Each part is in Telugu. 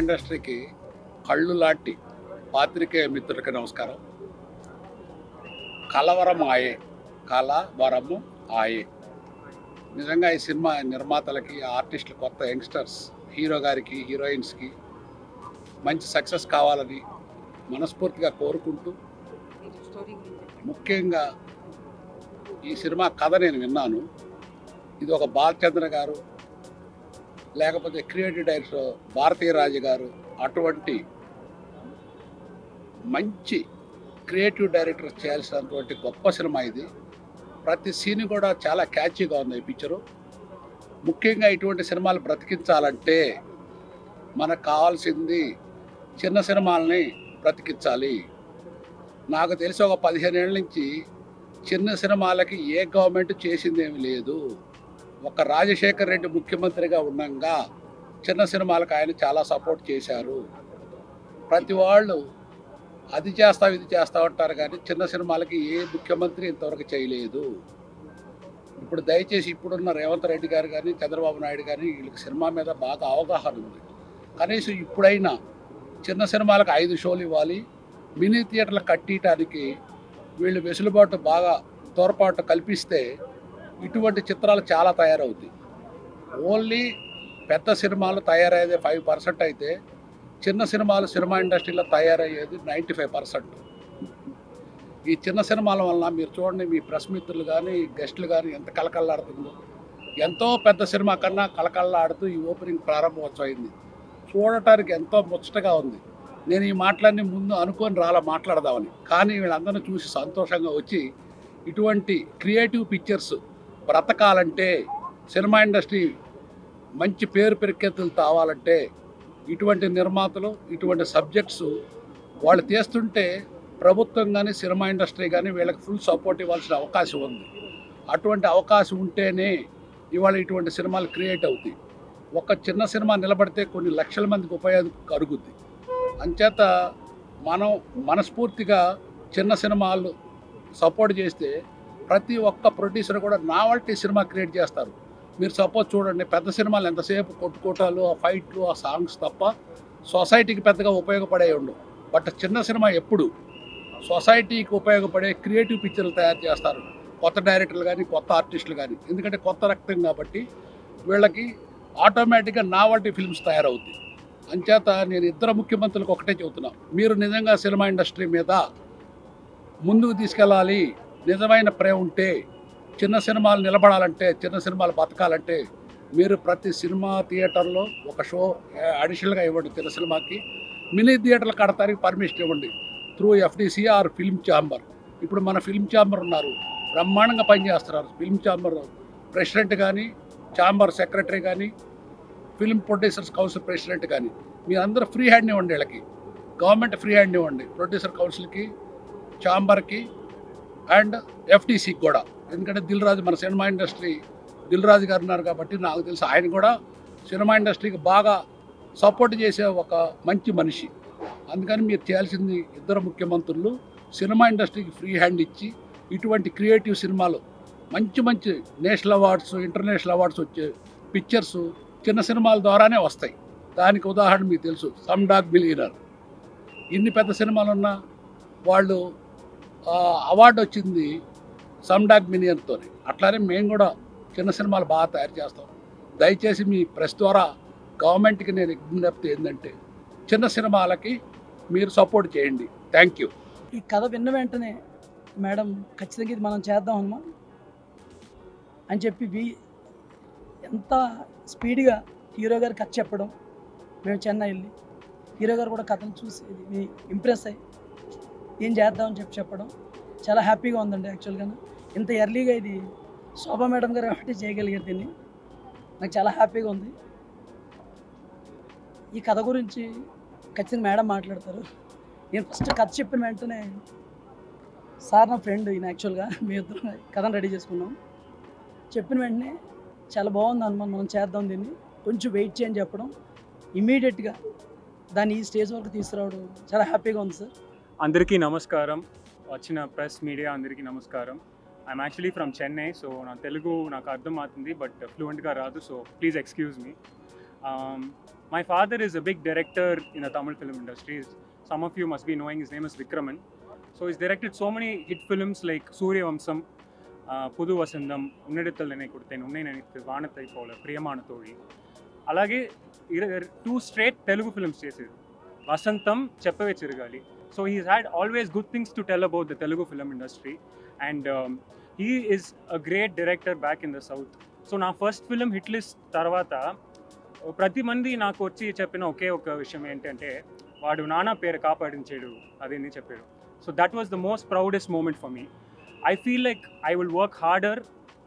ఇండస్ట్రీకి కళ్ళు లాంటి పాత్రికేయ మిత్రులకి నమస్కారం. కలవరం ఆయే, కలవరము ఆయే. నిజంగా ఈ సినిమా నిర్మాతలకి, ఆర్టిస్టులు, కొత్త యంగ్స్టర్స్, హీరో గారికి, హీరోయిన్స్కి మంచి సక్సెస్ కావాలని మనస్ఫూర్తిగా కోరుకుంటూ, ముఖ్యంగా ఈ సినిమా కథ నేను విన్నాను. ఇది ఒక బాలచంద్ర గారు, లేకపోతే క్రియేటివ్ డైరెక్టర్ భారతీరాజు గారు, అటువంటి మంచి క్రియేటివ్ డైరెక్టర్ చేయాల్సినటువంటి గొప్ప సినిమా ఇది. ప్రతి సీన్ కూడా చాలా క్యాచీగా ఉంది ఈ పిక్చరు. ముఖ్యంగా ఇటువంటి సినిమాలు బ్రతికించాలంటే మనకు కావాల్సింది చిన్న సినిమాలని బ్రతికించాలి. నాకు తెలిసి ఒక 15 ఏళ్ళ నుంచి చిన్న సినిమాలకి ఏ గవర్నమెంట్ చేసిందేమి లేదు. ఒక రాజశేఖర్ రెడ్డి ముఖ్యమంత్రిగా ఉండగా చిన్న సినిమాలకు ఆయన చాలా సపోర్ట్ చేశారు. ప్రతి వాళ్ళు అది చేస్తావు ఇది చేస్తావు అంటారు, కానీ చిన్న సినిమాలకి ఏ ముఖ్యమంత్రి ఇంతవరకు చేయలేదు. ఇప్పుడు దయచేసి ఇప్పుడున్న రేవంత్ రెడ్డి గారు కానీ, చంద్రబాబు నాయుడు కానీ, వీళ్ళకి సినిమా మీద బాగా అవగాహన ఉంది. కనీసం ఇప్పుడైనా చిన్న సినిమాలకు 5 షోలు ఇవ్వాలి. మినీ థియేటర్లు కట్టడానికి వీళ్ళు వెసులుబాటు బాగా తోడ్పాటు కల్పిస్తే ఇటువంటి చిత్రాలు చాలా తయారవుతాయి. ఓన్లీ పెద్ద సినిమాలు తయారయ్యేది 5% అయితే, చిన్న సినిమాలు సినిమా ఇండస్ట్రీలో తయారయ్యేది 95%. ఈ చిన్న సినిమాల వలన మీరు చూడండి, మీ ప్రెస్ మిత్రులు కానీ, గెస్టులు కానీ ఎంత కలకల్లాడుతుందో. ఎంతో పెద్ద సినిమా కన్నా కలకల్లాడుతూ ఈ ఓపెనింగ్ ప్రారంభోత్సవం అయింది. చూడటానికి ఎంతో ముచ్చటగా ఉంది. నేను ఈ మాటలన్నీ ముందు అనుకొని మాట్లాడదామని, కానీ వీళ్ళందరినీ చూసి సంతోషంగా వచ్చి, ఇటువంటి క్రియేటివ్ పిక్చర్స్ బ్రతకాలంటే, సినిమా ఇండస్ట్రీ మంచి పేరు ప్రఖ్యాతులు తావాలంటే, ఇటువంటి నిర్మాతలు, ఇటువంటి సబ్జెక్ట్స్ వాళ్ళు తీస్తుంటే ప్రభుత్వం కానీ, సినిమా ఇండస్ట్రీ కానీ వీళ్ళకి ఫుల్ సపోర్ట్ ఇవ్వాల్సిన అవకాశం ఉంది. అటువంటి అవకాశం ఉంటేనే ఇవాళ ఇటువంటి సినిమాలు క్రియేట్ అవుతాయి. ఒక చిన్న సినిమా నిలబడితే కొన్ని లక్షల మందికి ఉపయోగం కలుగుద్ది. అంచేత మనం మనస్ఫూర్తిగా చిన్న సినిమాలు సపోర్ట్ చేస్తే ప్రతి ఒక్క ప్రొడ్యూసర్ కూడా నావల్టీ సినిమా క్రియేట్ చేస్తారు. మీరు సపోజ్ చూడండి, పెద్ద సినిమాలు ఎంతసేపు కొట్టుకోటాలు, ఆ ఫైట్లు, ఆ సాంగ్స్ తప్ప సొసైటీకి పెద్దగా ఉపయోగపడే ఉండవు. బట్ చిన్న సినిమా ఎప్పుడు సొసైటీకి ఉపయోగపడే క్రియేటివ్ పిక్చర్లు తయారు చేస్తారు కొత్త డైరెక్టర్లు కానీ, కొత్త ఆర్టిస్టులు కానీ. ఎందుకంటే కొత్త రక్తం కాబట్టి వీళ్ళకి ఆటోమేటిక్గా నావల్టీ ఫిల్మ్స్ తయారవుతాయి. అంచేత నేను ఇద్దరు ముఖ్యమంత్రులకు ఒకటే చెబుతున్నా, మీరు నిజంగా సినిమా ఇండస్ట్రీ మీద ముందుకు తీసుకెళ్ళాలి, నిజమైన ప్రేమ ఉంటే, చిన్న సినిమాలు నిలబడాలంటే, చిన్న సినిమాలు బతకాలంటే, మీరు ప్రతి సినిమా థియేటర్లో ఒక షో అడిషనల్గా ఇవ్వండి. చిన్న సినిమాకి మినీ థియేటర్లు కడతానికి పర్మిషన్ ఇవ్వండి through FDC or film chamber. ఇప్పుడు మన ఫిల్మ్ ఛాంబర్ ఉన్నారు, బ్రహ్మాండంగా పనిచేస్తున్నారు. ఫిల్మ్ ఛాంబర్ ప్రెసిడెంట్ కానీ, ఛాంబర్ సెక్రటరీ కానీ, ఫిల్మ్ ప్రొడ్యూసర్స్ కౌన్సిల్ ప్రెసిడెంట్ కానీ, మీరందరూ ఫ్రీ హ్యాండ్ ఇవ్వండి. వీళ్ళకి గవర్నమెంట్ ఫ్రీ హ్యాండ్ ఇవ్వండి, ప్రొడ్యూసర్ కౌన్సిల్కి, ఛాంబర్కి అండ్ ఎఫ్టీసీకి కూడా. ఎందుకంటే దిల్ రాజు, మన సినిమా ఇండస్ట్రీ దిల్ రాజు గారు ఉన్నారు కాబట్టి నాకు తెలిసి ఆయన కూడా సినిమా ఇండస్ట్రీకి బాగా సపోర్ట్ చేసే ఒక మంచి మనిషి. అందుకని మీరు చేయాల్సింది, ఇద్దరు ముఖ్యమంత్రులు సినిమా ఇండస్ట్రీకి ఫ్రీ హ్యాండ్ ఇచ్చి ఇటువంటి క్రియేటివ్ సినిమాలు, మంచి మంచి నేషనల్ అవార్డ్స్, ఇంటర్నేషనల్ అవార్డ్స్ వచ్చే పిక్చర్స్ చిన్న సినిమాల ద్వారానే వస్తాయి. దానికి ఉదాహరణ మీకు తెలుసు, సమ్ డాగ్ మిలియనర్. ఇన్ని పెద్ద సినిమాలు ఉన్నా వాళ్ళు అవార్డు వచ్చింది సమ్ డాగ్ మిలియనర్తో. అట్లానే మేము కూడా చిన్న సినిమాలు బాగా తయారు చేస్తాం. దయచేసి మీ ప్రెస్ ద్వారా గవర్నమెంట్కి నేను విజ్ఞప్తి ఏంటంటే, చిన్న సినిమాలకి మీరు సపోర్ట్ చేయండి. Thank you. ఈ కథ విన్న వెంటనే మేడం ఖచ్చితంగా ఇది మనం చేద్దాం అమ్మా అని చెప్పి ఎంత స్పీడ్గా హీరో గారు కథ చెప్పడం, మేము చెన్నై వెళ్ళి హీరో గారు కూడా కథను చూసి ఇంప్రెస్ అయ్యి ఏం చేద్దామని చెప్పడం చాలా హ్యాపీగా ఉందండి. యాక్చువల్గా ఇంత ఎర్లీగా ఇది శోభా మేడం గారు కాబట్టి చేయగలిగారు దీన్ని. నాకు చాలా హ్యాపీగా ఉంది. ఈ కథ గురించి ఖచ్చితంగా మేడం మాట్లాడతారు. నేను ఫస్ట్ కథ చెప్పిన వెంటనే, సార్ నా ఫ్రెండ్ ఈయన, యాక్చువల్గా మీ ఇద్దరు కథను రెడీ చేసుకున్నాం. చెప్పిన వెంటనే చాలా బాగుంది అన్నమాట, మనం చేద్దాం దీన్ని, కొంచెం వెయిట్ చేయని చెప్పడం, ఇమీడియట్గా దాన్ని ఈ స్టేజ్ వరకు తీసుకురావడం చాలా హ్యాపీగా ఉంది సార్. అందరికీ నమస్కారం, వచ్చిన ప్రెస్ మీడియా అందరికీ నమస్కారం. I'm actually from Chennai, so నా తెలుగు నాకు అర్థం అవుతుంది బట్ ఫ్లూయెంట్గా రాదు, so please excuse me. My father is a big director in the Tamil film industry. Some of you must be knowing his name is Vikraman. So he's directed so many hit films like Surya Vamsam, Pudu Vasandam, Unnedithal Nenai Kudutten, Unnai Nenithu, Vaanathai Pola, Priyamana Thozhi. అలాగే 2 straight Telugu films చేశారు, Vasantham, Cheppave Chirugali. So he's had always good things to tell about the Telugu film industry, and he is a great director back in the south. So నా ఫస్ట్ ఫిలిం హిట్ లిస్ట్ తర్వాత ప్రతి మంది నాకు వచ్చి చెప్పిన ఒకే ఒక విషయం ఏంటంటే వాడు నానా పేరు కాపాడించాడు అదేని చెప్పాడు. So that was the most proudest moment for me. I feel like I will work harder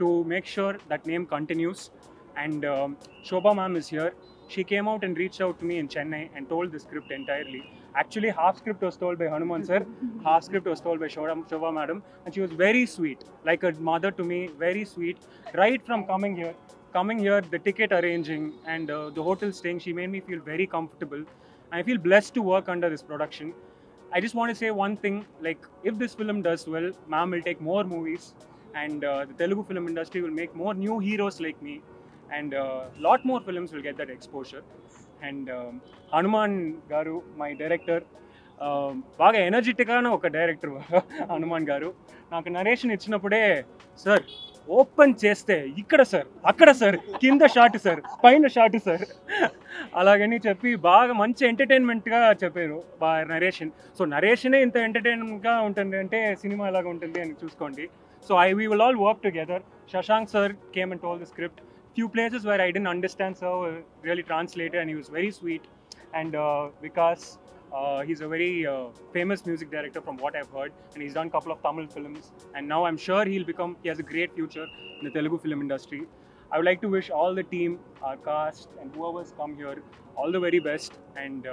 to make sure that name continues. And Shobha ma'am is here. She came out and reached out to me in Chennai and told the script entirely. Actually, half script was told by Hanuman sir, half script was told by Shobha madam, and she was very sweet, like a mother to me, very sweet. Right from coming here, the ticket arranging and the hotel staying, she made me feel very comfortable. I feel blessed to work under this production. I just want to say one thing, like if this film does well, ma'am will take more movies, and the Telugu film industry will make more new heroes like me, and lot more films will get that exposure. And Hanuman garu, my director, బాగా ఎనర్జెటిక్గానే ఒక డైరెక్టర్ హనుమాన్ గారు. నాకు నరేషన్ ఇచ్చినప్పుడే సార్ ఓపెన్ చేస్తే ఇక్కడ సార్, అక్కడ సార్, కింద షాట్ సార్, పైన షాట్ సార్ అలాగని చెప్పి బాగా మంచి ఎంటర్టైన్మెంట్గా చెప్పారు నరేషన్. సో నరేషనే ఇంత ఎంటర్టైన్మెంట్గా ఉంటుంది అంటే సినిమా ఎలాగా ఉంటుంది అని చూసుకోండి. So we will all work together. Shashank sir came and told the script. Few places where I didn't understand, so really translated, and he was very sweet. And Vikas, he's a very famous music director from what I've heard, and he's done a couple of Tamil films, and now I'm sure he has a great future in the Telugu film industry. I would like to wish all the team, our cast, and whoever's come here all the very best. And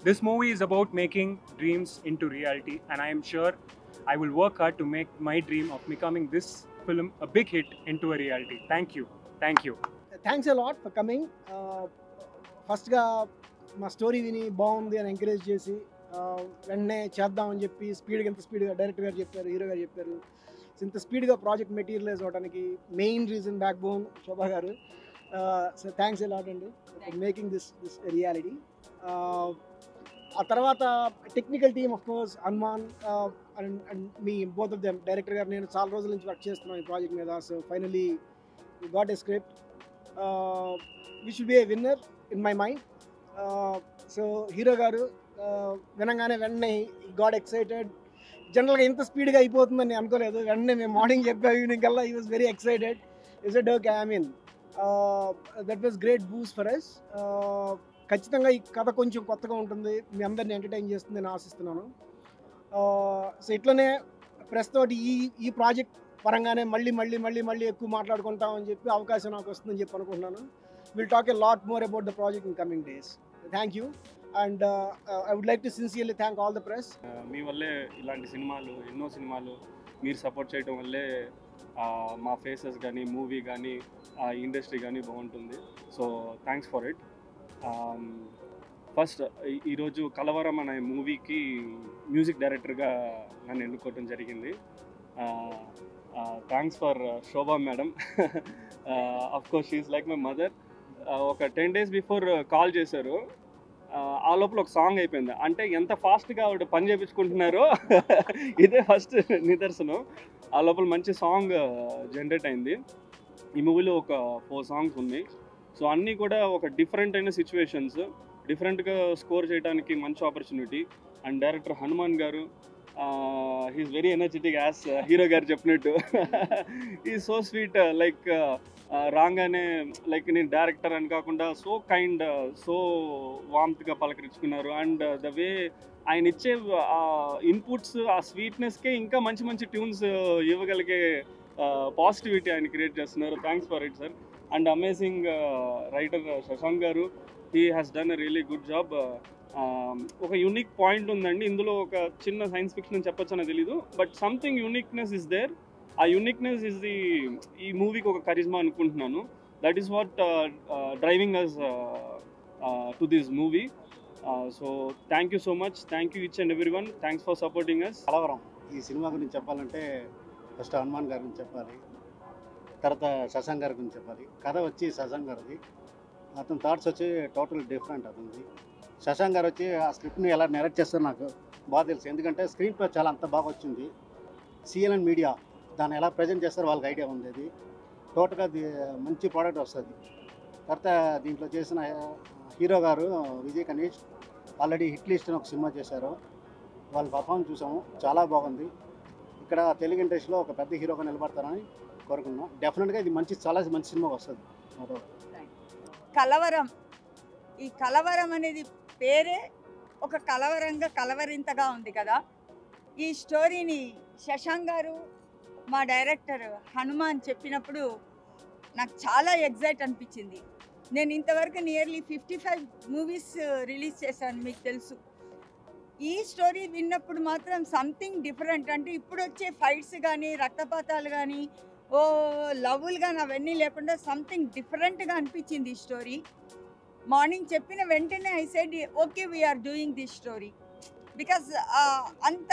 this movie is about making dreams into reality, and I am sure I will work hard to make my dream of becoming this film a big hit into a reality. Thank you. Thanks a lot for coming. ఫస్ట్గా మా స్టోరీ విని బాగుంది అని ఎంకరేజ్ చేసి వెంటనే చేద్దామని చెప్పి ఇంత స్పీడ్గా డైరెక్టర్ గారు చెప్పారు, హీరో గారు చెప్పారు. ఇంత స్పీడ్గా ప్రాజెక్ట్ మెటీరియలైజ్ అవ్వడానికి మెయిన్ రీజన్, బ్యాక్ బోన్ శోభా గారు. సో థ్యాంక్స్ అ లాట్ అండి మేకింగ్ దిస్ రియాలిటీ. ఆ తర్వాత technical team of course Hanuman and me both of them. Director గారు నేను చాలా రోజుల నుంచి వర్క్ చేస్తున్నాను ఈ ప్రాజెక్ట్ మీద. So finally we got a script which will be a winner in my mind. So hero garu venangane venne got excited. Generally inta speed ga ayipotundani anukoledu. Venne me morning cheppa evening kalla he was very excited. He said okay, I mean that was great boost for us. ఖచ్చితంగా ఈ కథ కొంచెం కొత్తగా ఉంటుంది, మీ అందరిని ఎంటర్టైన్ చేస్తుందని ఆశిస్తున్నాను. సో ఇట్లనే ప్రెస్ తోటి ఈ ప్రాజెక్ట్ పరంగానే మళ్ళీ ఎక్కువ మాట్లాడుకుంటామని చెప్పి అవకాశం నాకు వస్తుందని చెప్పి అనుకుంటున్నాను. Will talk a lot more about the project in coming days. Thank you. And I would like to sincerely thank all the press. మీ వల్లే ఇలాంటి సినిమాలు, ఎన్నో సినిమాలు మీరు సపోర్ట్ చేయడం వల్లే మా ఫేసెస్ కానీ, మూవీ కానీ, ఇండస్ట్రీ కానీ బాగుంటుంది. So thanks for it. First ఈరోజు కలవరం అనే మూవీకి మ్యూజిక్ డైరెక్టర్గా నన్ను ఎన్నుకోవడం జరిగింది. Thanks for Shobha madam. Of course she is like my mother. ఒక 10 days బిఫోర్ కాల్ చేశారు. ఆ లోపల ఒక సాంగ్ అయిపోయింది. అంటే ఎంత ఫాస్ట్గా ఆవిడ పని చేయించుకుంటున్నారో ఇదే ఫస్ట్ నిదర్శనం. ఆ లోపల మంచి సాంగ్ జనరేట్ అయింది. ఈ మూవీలో ఒక 4 songs ఉన్నాయి. సో అన్నీ కూడా ఒక డిఫరెంట్ అయిన సిచ్యువేషన్స్, డిఫరెంట్గా స్కోర్ చేయడానికి మంచి opportunity. And director Hanuman garu, he's very energetic as hero garu చెప్పినట్టు. ఈ సో స్వీట్, లైక్ రాగానే లైక్ నేను డైరెక్టర్ అని కాకుండా సో కైండ్, సో వామ్త్గా పలకరించుకున్నారు. అండ్ ద వే ఆయన ఇచ్చే ఇన్పుట్స్, ఆ స్వీట్నెస్కే ఇంకా మంచి మంచి ట్యూన్స్ ఇవ్వగలిగే పాజిటివిటీ ఆయన క్రియేట్ చేస్తున్నారు. Thanks for it sir. And amazing writer Shashank garu, he has done a really good job. ఒక యూనిక్ పాయింట్ ఉందండి ఇందులో. ఒక చిన్న సైన్స్ ఫిక్షన్ అని చెప్పొచ్చనో తెలీదు, but something uniqueness is there. ఆ యూనిక్నెస్ ఇస్ ఈ మూవీకి ఒక కరిజ్మా అనుకుంటున్నాను. That is what driving us to this movie. So thank you so much. Thank you each and every one. Thanks for supporting us. Kalavaram ఈ సినిమా గురించి చెప్పాలంటే ఫస్ట్ హనుమాన్ గారి గురించి చెప్పాలి, తర్వాత శశాంక్ గారి గురించి చెప్పాలి. కథ వచ్చి శశాంక్ గారిది. అతని థాట్స్ వచ్చి టోటల్ డిఫరెంట్ అతనిది. శశాంక్ గారు వచ్చి ఆ స్క్రిప్ట్ని ఎలా నెరేట్ చేస్తారో నాకు బాగా తెలుసు. ఎందుకంటే స్క్రీన్ ప్లే చాలా అంత బాగా వచ్చింది. సిఎల్ఎన్ మీడియా దాన్ని ఎలా ప్రజెంట్ చేస్తారో వాళ్ళకి ఐడియా ఉంది. అది టోటల్గా మంచి ప్రోడక్ట్ వస్తుంది. తర్వాత దీంట్లో చేసిన హీరో గారు Vijay Kanish already hit list అని ఒక సినిమా చేశారు. వాళ్ళ పర్ఫార్మెన్స్ చూసాము, చాలా బాగుంది. ఇక్కడ తెలుగు ఇండస్ట్రీలో ఒక పెద్ద హీరోగా నిలబడతారని కోరుకున్నాం. డెఫినెట్గా ఇది చాలా మంచి సినిమా వస్తుంది. కలవరం, ఈ కలవరం అనేది పేరే ఒక కలవరంగా కలవరింతగా ఉంది కదా. ఈ స్టోరీని శశాంక్ గారు మా డైరెక్టర్ హనుమాన్ చెప్పినప్పుడు నాకు చాలా ఎగ్జైట్ అనిపించింది. నేను ఇంతవరకు నియర్లీ 55 మూవీస్ రిలీజ్ చేశాను, మీకు తెలుసు. ఈ స్టోరీ విన్నప్పుడు మాత్రం సంథింగ్ డిఫరెంట్. అంటే ఇప్పుడు వచ్చే ఫైట్స్ కానీ రక్తపాతాలు కానీ లవ్లు కానీ అవన్నీ లేకుండా సంథింగ్ డిఫరెంట్గా అనిపించింది ఈ స్టోరీ. మార్నింగ్ చెప్పిన వెంటనే I said okay we're doing this story because అంత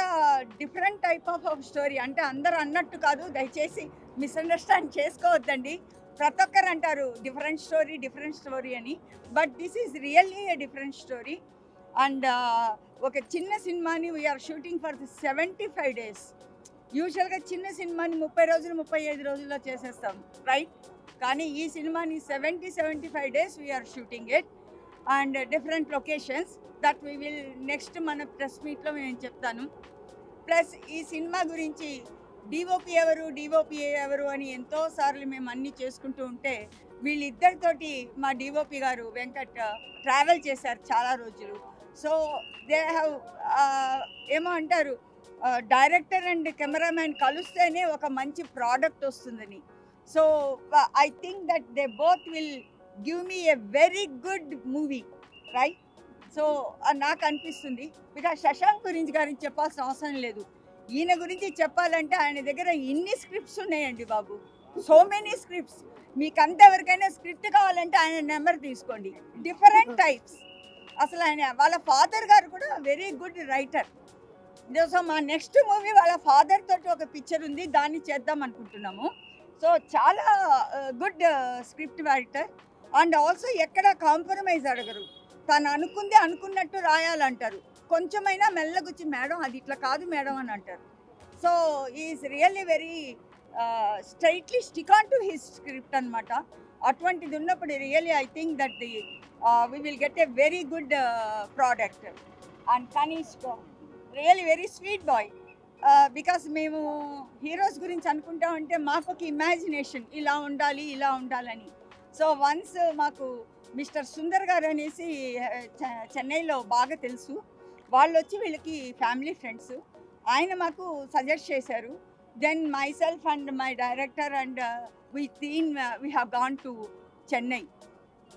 డిఫరెంట్ టైప్ ఆఫ్ స్టోరీ. అంటే అందరూ అన్నట్టు కాదు, దయచేసి మిస్అండర్స్టాండ్ చేసుకోవద్దండి. ప్రతి ఒక్కరు అంటారు డిఫరెంట్ స్టోరీ అని, but this is really a different story. And ఒక చిన్న సినిమాని వీఆర్ షూటింగ్ ఫర్ 75 days. యూజువల్గా చిన్న సినిమాని 30 రోజులు 35 రోజుల్లో చేసేస్తాం, రైట్? కానీ ఈ సినిమాని 75 days we're shooting it and different locations. That we will next మన ప్రెస్ మీట్లో నేను చెప్తాను. ప్లస్ ఈ సినిమా గురించి డిఓపి ఎవరు అని ఎంతోసార్లు మేము అన్నీ చేసుకుంటూ ఉంటే వీళ్ళిద్దరితోటి మా డిఓపి గారు వెంకట్ ట్రావెల్ చేశారు చాలా రోజులు. సో దే హ్యావ్ ఏమో అంటారు డైరెక్టర్ అండ్ కెమెరామ్యాన్ కలిస్తేనే ఒక మంచి ప్రోడక్ట్ వస్తుందని. So I think that they both will give me a very good movie, right? So నాకు అనిపిస్తుంది. బికాజ్ శశాంక్ గురించి చెప్పాల్సిన అవసరం లేదు. ఈయన గురించి చెప్పాలంటే ఆయన దగ్గర ఇన్ని స్క్రిప్ట్స్ ఉన్నాయండి బాబు, సో మెనీ స్క్రిప్ట్స్. మీకు అంతవరకైనా స్క్రిప్ట్ కావాలంటే ఆయన నెంబర్ తీసుకోండి, డిఫరెంట్ టైప్స్. అసలు ఆయన వాళ్ళ ఫాదర్ గారు కూడా వెరీ గుడ్ రైటర్. సో మా నెక్స్ట్ మూవీ వాళ్ళ ఫాదర్ తోటి ఒక పిక్చర్ ఉంది, దాన్ని చేద్దాం అనుకుంటున్నాము. సో చాలా good script writer. And also ఎక్కడ కాంప్రమైజ్ అడగరు. తను అనుకుంది అనుకున్నట్టు రాయాలంటారు. కొంచెమైనా మెల్లగుచ్చి మేడం అది ఇట్లా కాదు మేడం అని అంటారు. So is really very straightly stick on to his script అనమాట. అటువంటిది ఉన్నప్పుడు really I think that the we will get a very good product. And Kanish really very sweet boy. Because మేము హీరోస్ గురించి అనుకుంటా ఉంటే మాకు ఒక ఇమాజినేషన్ ఇలా ఉండాలని. సో వన్స్ మాకు మిస్టర్ సుందర్ గారు అనేసి చెన్నైలో బాగా తెలుసు. వాళ్ళు వచ్చి వీళ్ళకి ఫ్యామిలీ ఫ్రెండ్స్. ఆయన మాకు సజెస్ట్ చేశారు. Then myself and my director and we have gone to Chennai.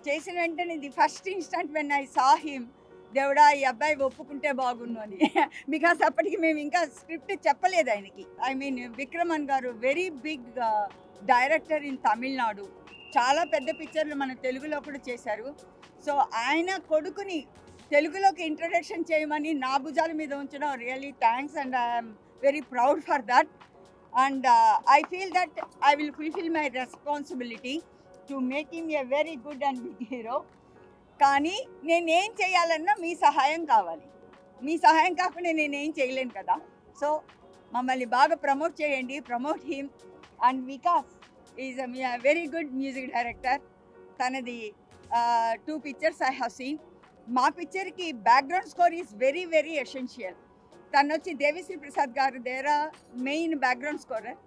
చేసిన వెంటనే the first instant when I saw him, దేవుడా ఈ అబ్బాయి ఒప్పుకుంటే బాగుండు అని. బికాస్ అప్పటికి మేము ఇంకా స్క్రిప్ట్ చెప్పలేదు ఆయనకి. ఐ మీన్ విక్రమన్ గారు very big director in Tamil Nadu. చాలా పెద్ద పిక్చర్లు మన తెలుగులో కూడా చేశారు. సో ఆయన కొడుకుని తెలుగులోకి ఇంట్రడక్షన్ చేయమని నా భుజాల మీద ఉంచడం really thanks and I'm very proud for that. And I feel that I will fulfil my responsibility to make him a very good and big hero. కానీ నేనేం చేయాలన్నా మీ సహాయం కావాలి. మీ సహాయం కాకుండా నేనేం చేయలేను కదా. సో మమ్మల్ని బాగా ప్రమోట్ చేయండి, promote him. And Vikas is a very good music director. తనది 2 pictures I have seen. మా పిక్చర్కి background score is very very essential. తను వచ్చి దేవిశ్రీ ప్రసాద్ గారు దగ్గర మెయిన్ బ్యాక్గ్రౌండ్ స్కోరర్.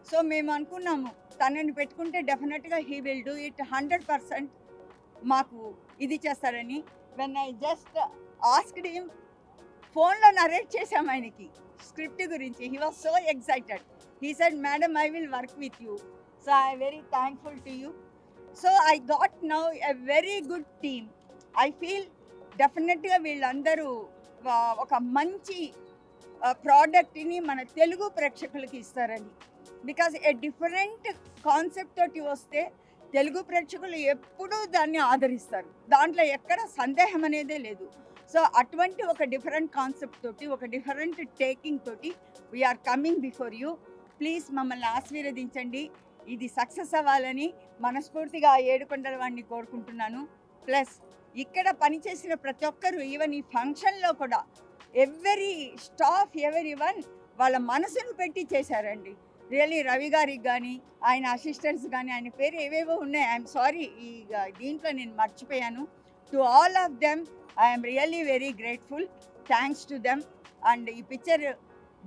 సో మేము అనుకున్నాము తనని పెట్టుకుంటే డెఫినెట్గా హీ విల్ డూ ఇట్ 100% మాకు ఇది చేస్తారని. When I just asked him, ఫోన్లో నరేట్ చేసాం ఆయనకి స్క్రిప్ట్ గురించి. He was so excited. He said madam I will work with you. So I am very thankful to you. So I got now a very good team. I feel definitely వీళ్ళందరూ ఒక మంచి ప్రోడక్ట్ని మన తెలుగు ప్రేక్షకులకి ఇస్తారని. బికాజ్ ఏ డిఫరెంట్ కాన్సెప్ట్ తోటి వస్తే తెలుగు ప్రేక్షకులు ఎప్పుడూ దాన్ని ఆదరిస్తారు, దాంట్లో ఎక్కడ సందేహం అనేదే లేదు. సో అటువంటి ఒక డిఫరెంట్ కాన్సెప్ట్ తోటి, ఒక డిఫరెంట్ టేకింగ్ తోటి we're coming before you. Please మమ్మల్ని ఆశీర్వదించండి. ఇది సక్సెస్ అవ్వాలని మనస్ఫూర్తిగా ఏడుకొండల వాడిని కోరుకుంటున్నాను. ప్లస్ ఇక్కడ పనిచేసిన ప్రతి ఒక్కరు ఈవెన్ ఈ ఫంక్షన్లో కూడా ఎవ్రీ స్టాఫ్ ఎవరీ వన్ వాళ్ళ మనసును పెట్టి చేశారండి. రియల్లీ రవి గారికి కానీ ఆయన అసిస్టెంట్స్ కానీ ఆయన పేరు ఏవేవో ఉన్నాయి, ఐఎమ్ సారీ ఈ దీంట్లో నేను మర్చిపోయాను. To all of them I'm really very grateful, thanks to them. And ఈ పిక్చర్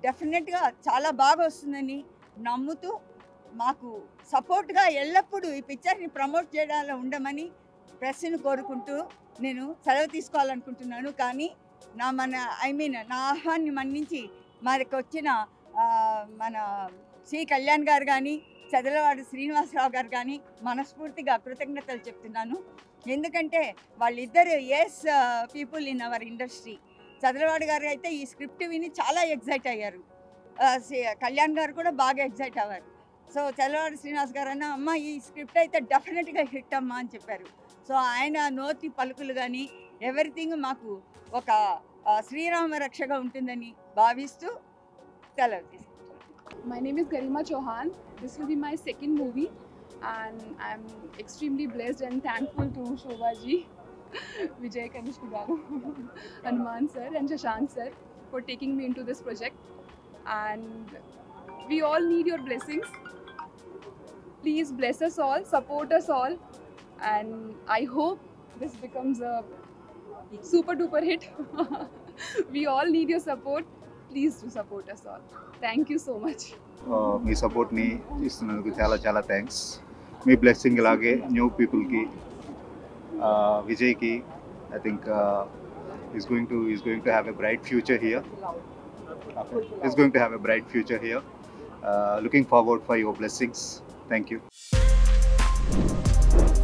డెఫినెట్గా చాలా బాగా వస్తుందని నమ్ముతూ మాకు సపోర్ట్గా ఎల్లప్పుడూ ఈ పిక్చర్ని ప్రమోట్ చేయడంలో ఉండమని ప్రెస్ని కోరుకుంటూ నేను సెలవు తీసుకోవాలనుకుంటున్నాను. కానీ నా ఆహ్వాన్ని మన్నించి మనకు వచ్చిన మన శ్రీ కళ్యాణ్ గారు కానీ చదలవాడు శ్రీనివాసరావు గారు కానీ మనస్ఫూర్తిగా కృతజ్ఞతలు చెప్తున్నాను. ఎందుకంటే వాళ్ళిద్దరు as people in our industry. Chadalavada garu అయితే ఈ స్క్రిప్ట్ విని చాలా ఎగ్జైట్ అయ్యారు, కళ్యాణ్ గారు కూడా బాగా ఎగ్జైట్ అవ్వారు. సో చదలవాడు శ్రీనివాస్ గారు అన్న అమ్మ ఈ స్క్రిప్ట్ అయితే డెఫినెట్గా హిట్ అమ్మా అని చెప్పారు. సో ఆయన నోటి పలుకులు కానీ ఎవ్రీథింగ్ మాకు ఒక శ్రీరామ రక్షగా ఉంటుందని భావిస్తూ సెలవు తీసుకుంటాను. My name is Garima Chauhan. This will be my second movie and I'm extremely blessed and thankful to Shobha ji, Vijay Kanishk garu, Hanuman sir and Shashank sir for taking me into this project. And we all need your blessings. Please bless us all, support us all, and I hope this becomes a super duper hit. We all need your support. Please do support us all. Thank you so much. మీ సపోర్ట్ని ఇస్తున్నందుకు చాలా చాలా థ్యాంక్స్. మీ బ్లెస్సింగ్ ఇలాగే న్యూ పీపుల్కి, విజయ్కి I think is going to have a bright future here. Is going to have a bright future here. Looking forward for your blessings. Thank you.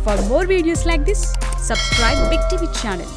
For more videos like this, subscribe Big TV channel.